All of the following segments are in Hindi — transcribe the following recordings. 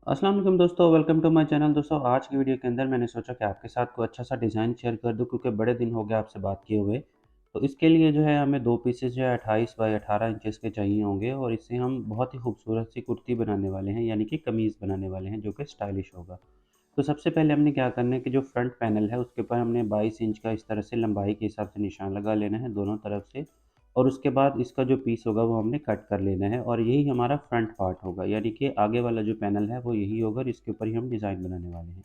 अस्सलाम वालेकुम दोस्तों, वेलकम टू माय चैनल। दोस्तों, आज की वीडियो के अंदर मैंने सोचा कि आपके साथ कोई अच्छा सा डिज़ाइन शेयर कर दूं, क्योंकि बड़े दिन हो गए आपसे बात किए हुए। तो इसके लिए जो है हमें 2 पीसेस जो है 28 बाय 18 इंचेस के चाहिए होंगे, और इससे हम बहुत ही खूबसूरत सी कुर्ती बनाने वाले हैं, यानी कि कमीज़ बनाने वाले हैं, जो कि स्टाइलिश होगा। तो सबसे पहले हमने क्या करना है कि जो फ्रंट पैनल है उसके ऊपर हमने 22 इंच का इस तरह से लंबाई के हिसाब से निशान लगा लेना है दोनों तरफ से, और उसके बाद इसका जो पीस होगा वो हमने कट कर लेना है, और यही हमारा फ्रंट पार्ट होगा, यानी कि आगे वाला जो पैनल है वो यही होगा और इसके ऊपर ही हम डिज़ाइन बनाने वाले हैं।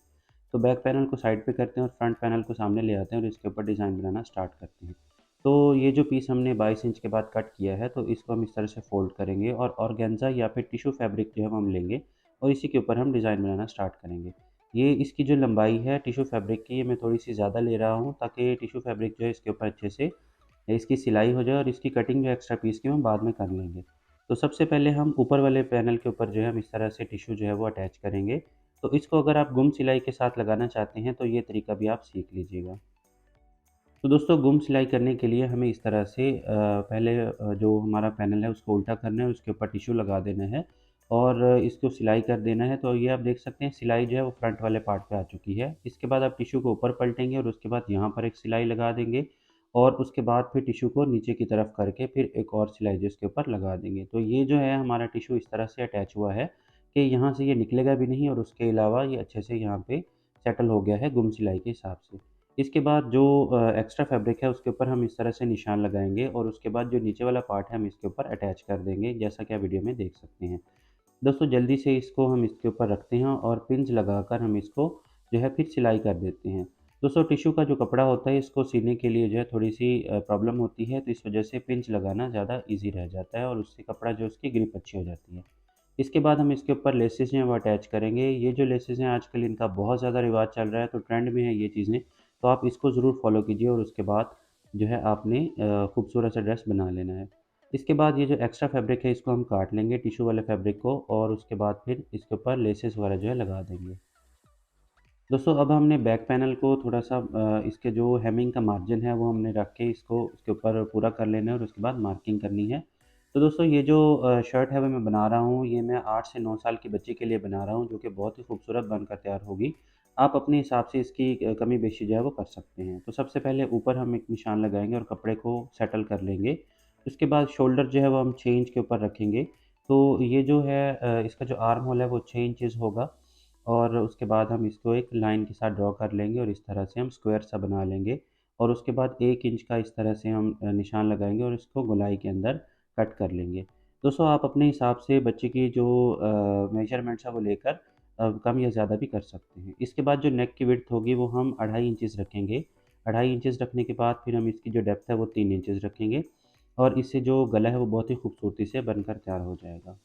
तो बैक पैनल को साइड पे करते हैं और फ्रंट पैनल को सामने ले आते हैं और इसके ऊपर डिज़ाइन बनाना स्टार्ट करते हैं। तो ये जो पीस हमने 22 इंच के बाद कट किया है, तो इसको हम इस तरह से फ़ोल्ड करेंगे और ऑर्गेन्ज़ा या फिर टिश्यू फैब्रिक जो है वो हम लेंगे, और इसी के ऊपर हम डिज़ाइन बनाना स्टार्ट करेंगे। ये इसकी जो लंबाई है टिश्यू फैब्रिक की, ये मैं थोड़ी-सी ज़्यादा ले रहा हूँ, ताकि टिश्यू फैब्रिक जो है इसके ऊपर अच्छे से इसकी सिलाई हो जाए, और इसकी कटिंग जो एक्स्ट्रा पीस की हम बाद में कर लेंगे। तो सबसे पहले हम ऊपर वाले पैनल के ऊपर जो है हम इस तरह से टिश्यू जो है वो अटैच करेंगे। तो इसको अगर आप गुम सिलाई के साथ लगाना चाहते हैं तो ये तरीका भी आप सीख लीजिएगा। तो दोस्तों, गुम सिलाई करने के लिए हमें इस तरह से पहले जो हमारा पैनल है उसको उल्टा करना है, उसके ऊपर टिश्यू लगा देना है और इसको सिलाई कर देना है। तो ये आप देख सकते हैं सिलाई जो है वो फ्रंट वाले पार्ट पे आ चुकी है। इसके बाद आप टिश्यू को ऊपर पलटेंगे और उसके बाद यहाँ पर एक सिलाई लगा देंगे, और उसके बाद फिर टिश्यू को नीचे की तरफ करके फिर एक और सिलाई जो इसके ऊपर लगा देंगे। तो ये जो है हमारा टिश्यू इस तरह से अटैच हुआ है कि यहाँ से ये निकलेगा भी नहीं, और उसके अलावा ये अच्छे से यहाँ पे सेटल हो गया है गुम सिलाई के हिसाब से। इसके बाद जो एक्स्ट्रा फैब्रिक है उसके ऊपर हम इस तरह से निशान लगाएँगे, और उसके बाद जो नीचे वाला पार्ट है हम इसके ऊपर अटैच कर देंगे, जैसा कि आप वीडियो में देख सकते हैं। दोस्तों, जल्दी से इसको हम इसके ऊपर रखते हैं और पिंच लगाकर हम इसको जो है फिर सिलाई कर देते हैं। दोस्तों, टिश्यू का जो कपड़ा होता है इसको सीने के लिए जो है थोड़ी-सी प्रॉब्लम होती है, तो इस वजह से पिंच लगाना ज़्यादा ईज़ी रह जाता है और उससे कपड़ा जो है उसकी ग्रिप अच्छी हो जाती है। इसके बाद हम इसके ऊपर लेसेस जो हैं वो अटैच करेंगे। ये जो लेसेस हैं आजकल इनका बहुत ज़्यादा रिवाज चल रहा है, तो ट्रेंड में है ये चीज़ें, तो आप इसको ज़रूर फ़ॉलो कीजिए, और उसके बाद जो है आपने खूबसूरत सा ड्रेस बना लेना है। इसके बाद ये जो एक्स्ट्रा फैब्रिक है इसको हम काट लेंगे टिश्यू वाले फैब्रिक को, और उसके बाद फिर इसके ऊपर लेसेस वगैरह जो है लगा देंगे। दोस्तों, अब हमने बैक पैनल को थोड़ा-सा इसके जो हेमिंग का मार्जिन है वो हमने रख के इसको उसके ऊपर पूरा कर लेना है, और उसके बाद मार्किंग करनी है। तो दोस्तों, ये जो शर्ट है वो मैं बना रहा हूँ, ये मैं 8 से 9 साल की बच्ची के लिए बना रहा हूँ, जो कि बहुत ही खूबसूरत बनकर तैयार होगी। आप अपने हिसाब से इसकी कमी-बेशी जो है वो कर सकते हैं। तो सबसे पहले ऊपर हम एक निशान लगाएँगे और कपड़े को सेटल कर लेंगे। उसके बाद शोल्डर जो है वो हम 6 इंच के ऊपर रखेंगे। तो ये जो है इसका जो आर्म होल है वो 6 इंचेज़ होगा, और उसके बाद हम इसको एक लाइन के साथ ड्रॉ कर लेंगे और इस तरह से हम स्क्वायर सा बना लेंगे, और उसके बाद 1 इंच का इस तरह से हम निशान लगाएँगे और इसको गोलाई के अंदर कट कर लेंगे। दोस्तों, आप अपने हिसाब से बच्चे की जो मेजरमेंट्स है वो लेकर कम या ज़्यादा भी कर सकते हैं। इसके बाद जो नेक की विड्थ होगी वो हम 2.5 इंचेस रखेंगे। 2.5 इंचेस रखने के बाद फिर हम इसकी जो डेप्थ है वो 3 इंचेस रखेंगे, और इससे जो गला है वो बहुत ही खूबसूरती से बनकर तैयार हो जाएगा।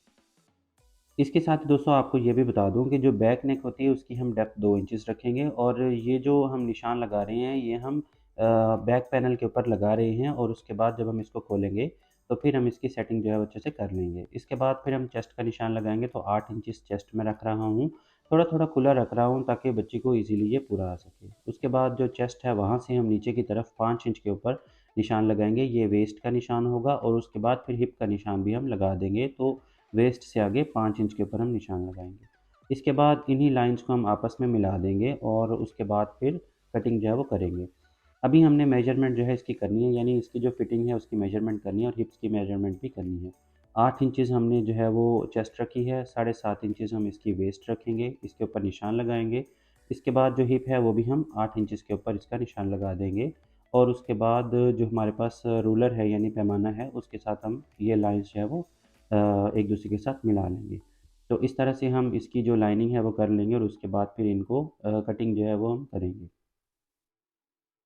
इसके साथ ही दोस्तों आपको ये भी बता दूँ कि जो बैक नेक होती है उसकी हम डेप्थ 2 इंचेस रखेंगे, और ये जो हम निशान लगा रहे हैं ये हम बैक पैनल के ऊपर लगा रहे हैं, और उसके बाद जब हम इसको खोलेंगे तो फिर हम इसकी सेटिंग जो है वो अच्छे से कर लेंगे। इसके बाद फिर हम चेस्ट का निशान लगाएँगे, तो 8 इंचेस चेस्ट में रख रहा हूँ। थोड़ा-थोड़ा खुला रख रहा हूँ ताकि बच्ची को ईज़िली ये पूरा आ सके। उसके बाद जो चेस्ट है वहाँ से हम नीचे की तरफ 5 इंच के ऊपर निशान लगाएँगे, ये वेस्ट का निशान होगा, और उसके बाद फिर हिप का निशान भी हम लगा देंगे। तो वेस्ट से आगे 5 इंच के ऊपर हम निशान लगाएँगे। इसके बाद इन्हीं लाइन्स को हम आपस में मिला देंगे, और उसके बाद फिर कटिंग जो है वो करेंगे। अभी हमने मेजरमेंट जो है इसकी करनी है, यानी इसकी जो फिटिंग है उसकी मेजरमेंट करनी है, और हिप्स की मेजरमेंट भी करनी है। 8 इंचेज़ हमने जो है वो चेस्ट रखी है, 7.5 इंचेज़ हम इसकी वेस्ट रखेंगे, इसके ऊपर निशान लगाएँगे। इसके बाद जो हिप है वो भी हम 8 इंचेज़ के ऊपर इसका निशान लगा देंगे, और उसके बाद जो हमारे पास रूलर है यानी पैमाना है उसके साथ हम ये लाइन्स जो है वो एक दूसरे के साथ मिला लेंगे। तो इस तरह से हम इसकी जो लाइनिंग है वो कर लेंगे, और उसके बाद फिर इनको कटिंग जो है वो हम करेंगे।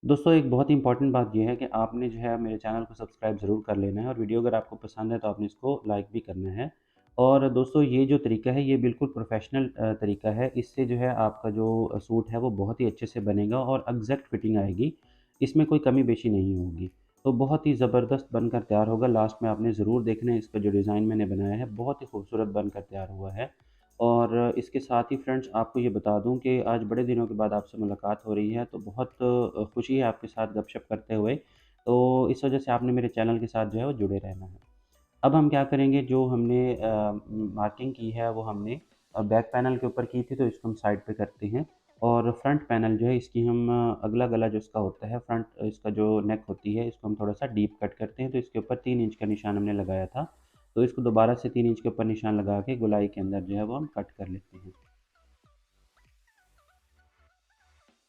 दोस्तों, एक बहुत ही इम्पोर्टेंट बात ये है कि आपने जो है मेरे चैनल को सब्सक्राइब ज़रूर कर लेना है, और वीडियो अगर आपको पसंद है तो आपने इसको लाइक भी करना है। और दोस्तों, ये जो तरीका है ये बिल्कुल प्रोफ़ेशनल तरीका है। इससे जो है आपका जो सूट है वो बहुत ही अच्छे से बनेगा और एग्ज़ैक्ट फिटिंग आएगी। इसमें कोई कमी-बेशी नहीं होगी। तो बहुत ही ज़बरदस्त बनकर तैयार होगा। लास्ट में आपने ज़रूर देखना है इसका जो डिज़ाइन मैंने बनाया है बहुत ही खूबसूरत बनकर तैयार हुआ है। और इसके साथ ही फ्रेंड्स आपको ये बता दूँ कि आज बड़े दिनों के बाद आपसे मुलाकात हो रही है, तो बहुत खुशी है आपके साथ गपशप करते हुए। तो इस वजह से आपने मेरे चैनल के साथ जो है वो जुड़े रहना है। अब हम क्या करेंगे, जो हमने मार्किंग की है वो हमने बैक पैनल के ऊपर की थी, तो इसको हम साइड पे करते हैं। और फ्रंट पैनल जो है इसकी हम अगला गला जो इसका होता है, फ्रंट इसका जो नेक होती है, इसको हम थोड़ा-सा डीप कट करते हैं। तो इसके ऊपर 3 इंच का निशान हमने लगाया था, तो इसको दोबारा से 3 इंच के ऊपर निशान लगा के गोलाई के अंदर जो है वो हम कट कर लेते हैं।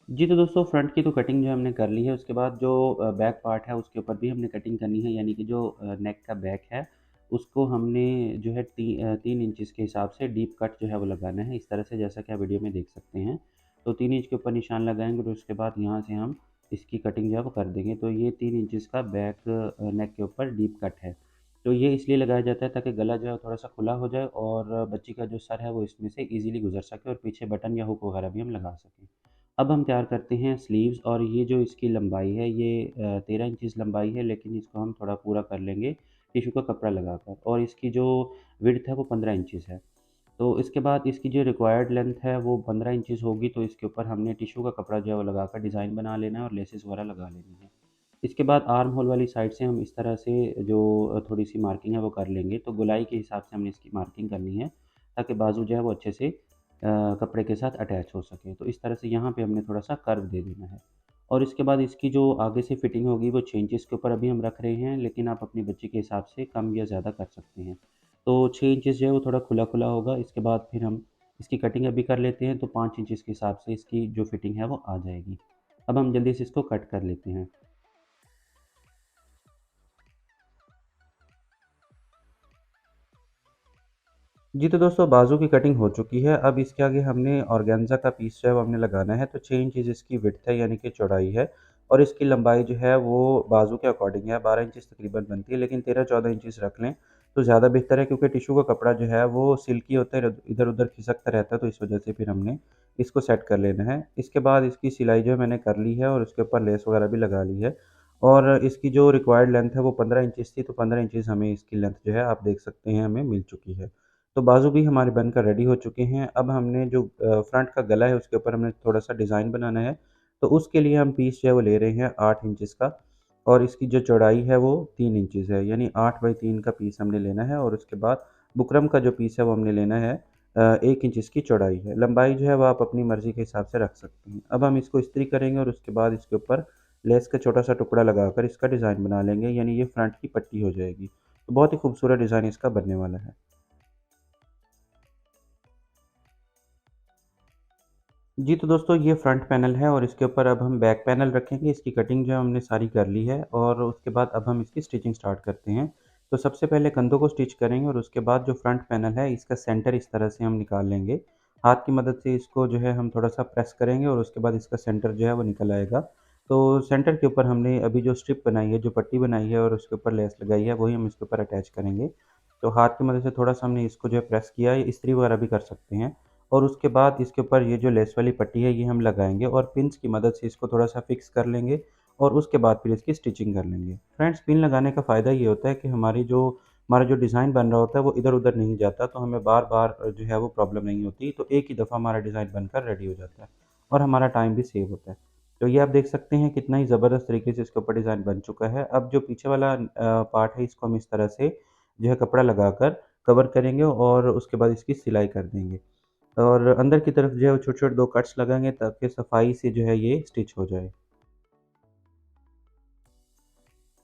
जी, तो दोस्तों फ्रंट की तो कटिंग जो हमने कर ली है, उसके बाद जो बैक पार्ट है उसके ऊपर भी हमने कटिंग करनी है, यानी कि जो नेक का बैक है, उसको हमने जो है 3 इंचेस के हिसाब से डीप कट जो है वो लगाना है, इस तरह से जैसा कि आप वीडियो में देख सकते हैं। तो 3 इंच के ऊपर निशान लगाएँगे, तो उसके बाद यहाँ से हम इसकी कटिंग जो है वो कर देंगे। तो ये 3 इंचेस का बैक नेक के ऊपर डीप कट है। तो ये इसलिए लगाया जाता है ताकि गला जो है थोड़ा-सा खुला हो जाए और बच्ची का जो सर है वो इसमें से ईज़िली गुज़र सके और पीछे बटन या हुक वगैरह भी हम लगा सकें। अब हम तैयार करते हैं स्लीव्स, और ये जो इसकी लंबाई है ये 13 इंचेस लंबाई है, लेकिन इसको हम थोड़ा पूरा कर लेंगे टिश्यू का कपड़ा लगाकर, और इसकी जो विड्थ है वो 15 इंचेस है। तो इसके बाद इसकी जो रिक्वायर्ड लेंथ है वो 15 इंचेस होगी, तो इसके ऊपर हमने टिश्यू का कपड़ा जो है वो लगाकर डिज़ाइन बना लेना है और लेसेस वगैरह लगा लेनी है। इसके बाद आर्म होल वाली साइड से हम इस तरह से जो थोड़ी-सी मार्किंग है वो कर लेंगे। तो गोलाई के हिसाब से हमने इसकी मार्किंग करनी है, ताकि बाजू जो है वो अच्छे से कपड़े के साथ अटैच हो सके। तो इस तरह से यहाँ पे हमने थोड़ा-सा कर्व दे देना है। और इसके बाद इसकी जो आगे से फिटिंग होगी वो 6 इंचेस के ऊपर अभी हम रख रहे हैं, लेकिन आप अपनी बच्ची के हिसाब से कम या ज़्यादा कर सकते हैं। तो 6 इंचेस जो है वो थोड़ा खुला-खुला होगा। इसके बाद फिर हम इसकी कटिंग अभी कर लेते हैं, तो 5 इंचेस के हिसाब से इसकी जो फिटिंग है वो आ जाएगी। अब हम जल्दी से इसको कट कर लेते हैं। जी, तो दोस्तों बाजू की कटिंग हो चुकी है। अब इसके आगे हमने ऑर्गेन्जा का पीस जो है वो हमने लगाना है। तो 6 इंचेज़ इसकी विड्थ है, यानी कि चौड़ाई है, और इसकी लंबाई जो है वो बाजू के अकॉर्डिंग है, 12 इंचेस तकरीबन बनती है, लेकिन 13-14 इंचेस रख लें तो ज़्यादा बेहतर है, क्योंकि टिश्यू का कपड़ा जो है वो सिल्की होता है, इधर-उधर खिसकता रहता है, तो इस वजह से फिर हमने इसको सेट कर लेना है। इसके बाद इसकी सिलाई जो है मैंने कर ली है और उसके ऊपर लेस वगैरह भी लगा ली है, और इसकी जो रिक्वायर्ड लेंथ है वो 15 इंचेस थी, तो 15 इंचेस हमें इसकी लेंथ जो है आप देख सकते हैं हमें मिल चुकी है। तो बाजू भी हमारे बनकर रेडी हो चुके हैं। अब हमने जो फ्रंट का गला है उसके ऊपर हमें थोड़ा-सा डिज़ाइन बनाना है। तो उसके लिए हम पीस जो है वो ले रहे हैं 8 इंचेस का, और इसकी जो चौड़ाई है वो 3 इंचेस है, यानी 8 बाई 3 का पीस हमने लेना है, और उसके बाद बुकरम का जो पीस है वो हमने लेना है 1 इंच इसकी चौड़ाई है। लंबाई जो है वो आप अपनी मर्ज़ी के हिसाब से रख सकते हैं। अब हम इसको इस्त्री करेंगे और उसके बाद इसके ऊपर लेस का छोटा-सा टुकड़ा लगाकर इसका डिज़ाइन बना लेंगे, यानी ये फ्रंट की पट्टी हो जाएगी। तो बहुत ही खूबसूरत डिज़ाइन इसका बनने वाला है। जी, तो दोस्तों ये फ्रंट पैनल है, और इसके ऊपर अब हम बैक पैनल रखेंगे। इसकी कटिंग जो है हमने सारी कर ली है, और उसके बाद अब हम इसकी स्टिचिंग स्टार्ट करते हैं। तो सबसे पहले कंधों को स्टिच करेंगे, और उसके बाद जो फ्रंट पैनल है इसका सेंटर इस तरह से हम निकाल लेंगे। हाथ की मदद से इसको जो है हम थोड़ा-सा प्रेस करेंगे, और उसके बाद इसका सेंटर जो है वो निकल आएगा। तो सेंटर के ऊपर हमने अभी जो स्ट्रिप बनाई है, जो पट्टी बनाई है और उसके ऊपर लेस लगाई है, वही हम इसके ऊपर अटैच करेंगे। तो हाथ की मदद से थोड़ा-सा हमने इसको जो है प्रेस किया है, इस्त्री वगैरह भी कर सकते हैं। और उसके बाद इसके ऊपर ये जो लेस वाली पट्टी है ये हम लगाएँगे, और पिन्स की मदद से इसको थोड़ा-सा फिक्स कर लेंगे, और उसके बाद फिर इसकी स्टिचिंग कर लेंगे। फ्रेंड्स, पिन लगाने का फ़ायदा ये होता है कि हमारा जो डिज़ाइन बन रहा होता है वो इधर-उधर नहीं जाता, तो हमें बार-बार जो है वो प्रॉब्लम नहीं होती। तो एक ही दफ़ा हमारा डिज़ाइन बनकर रेडी हो जाता है, और हमारा टाइम भी सेव होता है। तो ये आप देख सकते हैं कितना ही ज़बरदस्त तरीके से इसके ऊपर डिज़ाइन बन चुका है। अब जो पीछे वाला पार्ट है इसको हम इस तरह से जो है कपड़ा लगाकर कवर करेंगे, और उसके बाद इसकी सिलाई कर देंगे। और अंदर की तरफ जो है वो छोटे-छोटे 2 कट्स लगाएँगे, ताकि सफाई से जो है ये स्टिच हो जाए।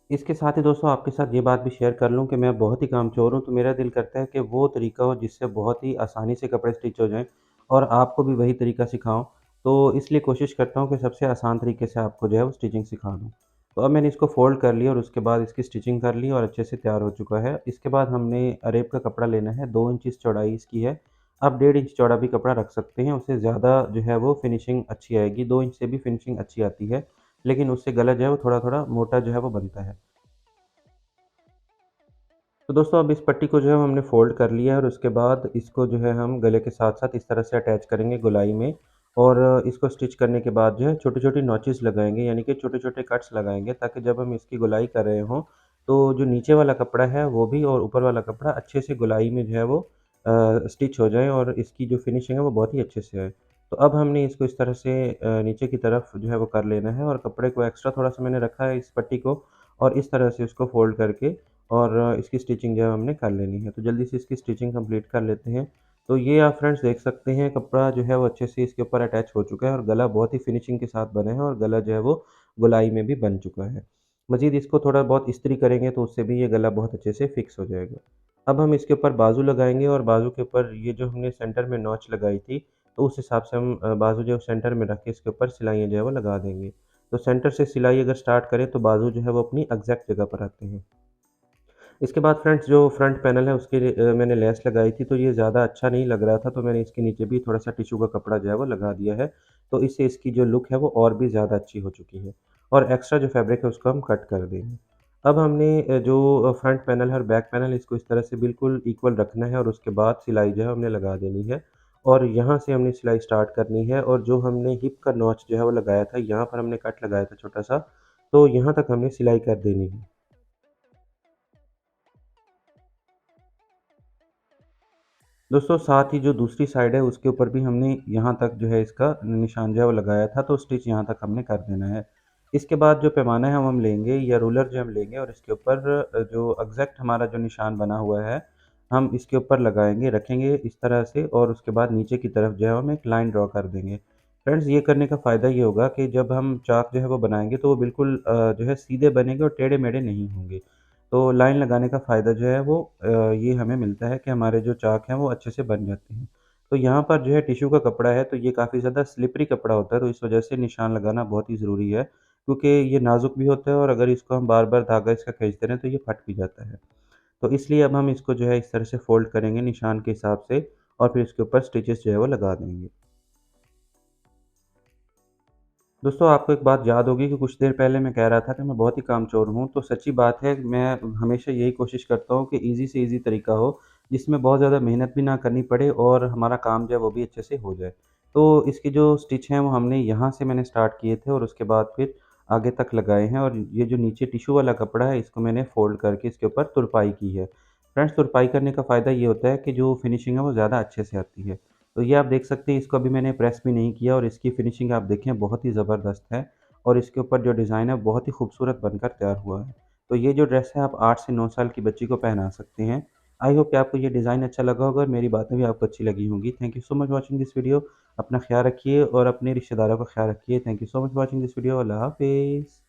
इसके साथ ही दोस्तों आपके साथ ये बात भी शेयर कर लूँ कि मैं बहुत ही कामचोर हूँ, तो मेरा दिल करता है कि वो तरीका हो जिससे बहुत ही आसानी से कपड़े स्टिच हो जाएँ, और आपको भी वही तरीका सिखाऊँ। तो इसलिए कोशिश करता हूँ कि सबसे आसान तरीके से आपको जो है वो स्टिचिंग सिखा दूँ। तो अब मैंने इसको फ़ोल्ड कर लिया, और उसके बाद इसकी स्टिचिंग कर ली, और अच्छे से तैयार हो चुका है। इसके बाद हमने अरेब का कपड़ा लेना है, 2 इंच चौड़ाई इसकी है। आप 1.5 इंच चौड़ा भी कपड़ा रख सकते हैं, उससे ज़्यादा जो है वो फिनिशिंग अच्छी आएगी। 2 इंच से भी फिनिशिंग अच्छी आती है, लेकिन उससे गला जो है वो थोड़ा-थोड़ा मोटा जो है वो बनता है। तो दोस्तों अब इस पट्टी को जो है हमने फ़ोल्ड कर लिया है, और उसके बाद इसको जो है हम गले के साथ-साथ इस तरह से अटैच करेंगे गोलाई में, और इसको स्टिच करने के बाद जो है छोटी-छोटी नॉचेस लगाएँगे, यानी कि छोटे-छोटे कट्स लगाएँगे, ताकि जब हम इसकी गोलाई कर रहे हों, तो जो नीचे वाला कपड़ा है वो भी, और ऊपर वाला कपड़ा अच्छे से गोलाई में जो है वो स्टिच हो जाए, और इसकी जो फिनिशिंग है वो बहुत ही अच्छे से आए। तो अब हमने इसको इस तरह से नीचे की तरफ जो है वो कर लेना है, और कपड़े को एक्स्ट्रा थोड़ा-सा मैंने रखा है इस पट्टी को, और इस तरह से उसको फ़ोल्ड करके और इसकी स्टिचिंग जो है हमने कर लेनी है। तो जल्दी से इसकी स्टिचिंग कंप्लीट कर लेते हैं। तो ये आप फ्रेंड्स देख सकते हैं कपड़ा जो है वो अच्छे से इसके ऊपर अटैच हो चुका है और गला बहुत ही फिनिशिंग के साथ बना है और गला जो है वो गोलाई में भी बन चुका है। मज़ीद इसको थोड़ा बहुत इस्त्री करेंगे तो उससे भी ये गला बहुत अच्छे से फिक्स हो जाएगा। अब हम इसके ऊपर बाजू लगाएँगे और बाजू के ऊपर ये जो हमने सेंटर में नॉच लगाई थी, तो उस हिसाब से हम बाजू जो सेंटर में रख के इसके ऊपर सिलाइयाँ जो है वो लगा देंगे। तो सेंटर से सिलाई अगर स्टार्ट करें तो बाजू जो है वो अपनी एग्ज़ैक्ट जगह पर आते हैं। इसके बाद फ्रेंड्स जो फ्रंट पैनल है उसके लिए मैंने लेस लगाई थी तो ये ज़्यादा अच्छा नहीं लग रहा था तो मैंने इसके नीचे भी थोड़ा-सा टिश्यू का कपड़ा जो है वो लगा दिया है। तो इससे इसकी जो लुक है वो और भी ज़्यादा अच्छी हो चुकी है और एक्स्ट्रा जो फैब्रिक है उसको हम कट कर देंगे। अब हमने जो फ्रंट पैनल है और बैक पैनल इसको इस तरह से बिल्कुल इक्वल रखना है और उसके बाद सिलाई जो है हमने लगा देनी है और यहाँ से हमने सिलाई स्टार्ट करनी है और जो हमने हिप का नॉच जो है वो लगाया था, यहाँ पर हमने कट लगाया था छोटा-सा, तो यहाँ तक हमने सिलाई कर देनी है। दोस्तों साथ ही जो दूसरी साइड है उसके ऊपर भी हमने यहाँ तक जो है इसका निशान जो है वो लगाया था तो स्टिच यहाँ तक हमने कर देना है। इसके बाद जो पैमाना है वो हम लेंगे या रूलर जो हम लेंगे और इसके ऊपर जो एग्जैक्ट हमारा जो निशान बना हुआ है हम इसके ऊपर लगाएंगे रखेंगे इस तरह से और उसके बाद नीचे की तरफ जो है हम एक लाइन ड्रॉ कर देंगे। फ्रेंड्स ये करने का फ़ायदा ये होगा कि जब हम चाक जो है वो बनाएंगे तो वो बिल्कुल जो है सीधे बनेंगे और टेढ़े मेढ़े नहीं होंगे। तो लाइन लगाने का फ़ायदा जो है वो ये हमें मिलता है कि हमारे जो चाक हैं वो अच्छे से बन जाते हैं। तो यहाँ पर जो है टिश्यू का कपड़ा है तो ये काफ़ी ज़्यादा स्लिपरी कपड़ा होता है तो इस वजह से निशान लगाना बहुत ही ज़रूरी है क्योंकि ये नाज़ुक भी होता है और अगर इसको हम बार-बार धागा इसका खींचते रहें तो ये फट भी जाता है। तो इसलिए अब हम इसको जो है इस तरह से फ़ोल्ड करेंगे निशान के हिसाब से और फिर इसके ऊपर स्टिचेस जो है वो लगा देंगे। दोस्तों आपको एक बात याद होगी कि कुछ देर पहले मैं कह रहा था कि मैं बहुत ही कामचोर हूँ, तो सच्ची बात है मैं हमेशा यही कोशिश करता हूँ कि ईज़ी से ईज़ी तरीका हो, जिसमें बहुत ज़्यादा मेहनत भी ना करनी पड़े और हमारा काम जो है वो भी अच्छे से हो जाए। तो इसके जो स्टिच हैं वो हमने यहाँ से मैंने स्टार्ट किए थे और उसके बाद फिर आगे तक लगाए हैं और ये जो नीचे टिश्यू वाला कपड़ा है इसको मैंने फ़ोल्ड करके इसके ऊपर तुरपाई की है। फ्रेंड्स तुरपाई करने का फ़ायदा ये होता है कि जो फिनिशिंग है वो ज़्यादा अच्छे से आती है। तो ये आप देख सकते हैं इसको अभी मैंने प्रेस भी नहीं किया और इसकी फिनिशिंग आप देखें बहुत ही ज़बरदस्त है और इसके ऊपर जो डिज़ाइन है बहुत ही खूबसूरत बनकर तैयार हुआ है। तो ये जो ड्रेस है आप 8 से 9 साल की बच्ची को पहना सकते हैं। आई होप कि आपको ये डिज़ाइन अच्छा लगा होगा और मेरी बातें भी आपको अच्छी लगी होंगी। Thank you so much watching this video. अपना ख़्याल रखिए और अपने रिश्तेदारों का ख़्याल रखिए। Thank you so much watching this video. अल्लाह हाफ़िज़।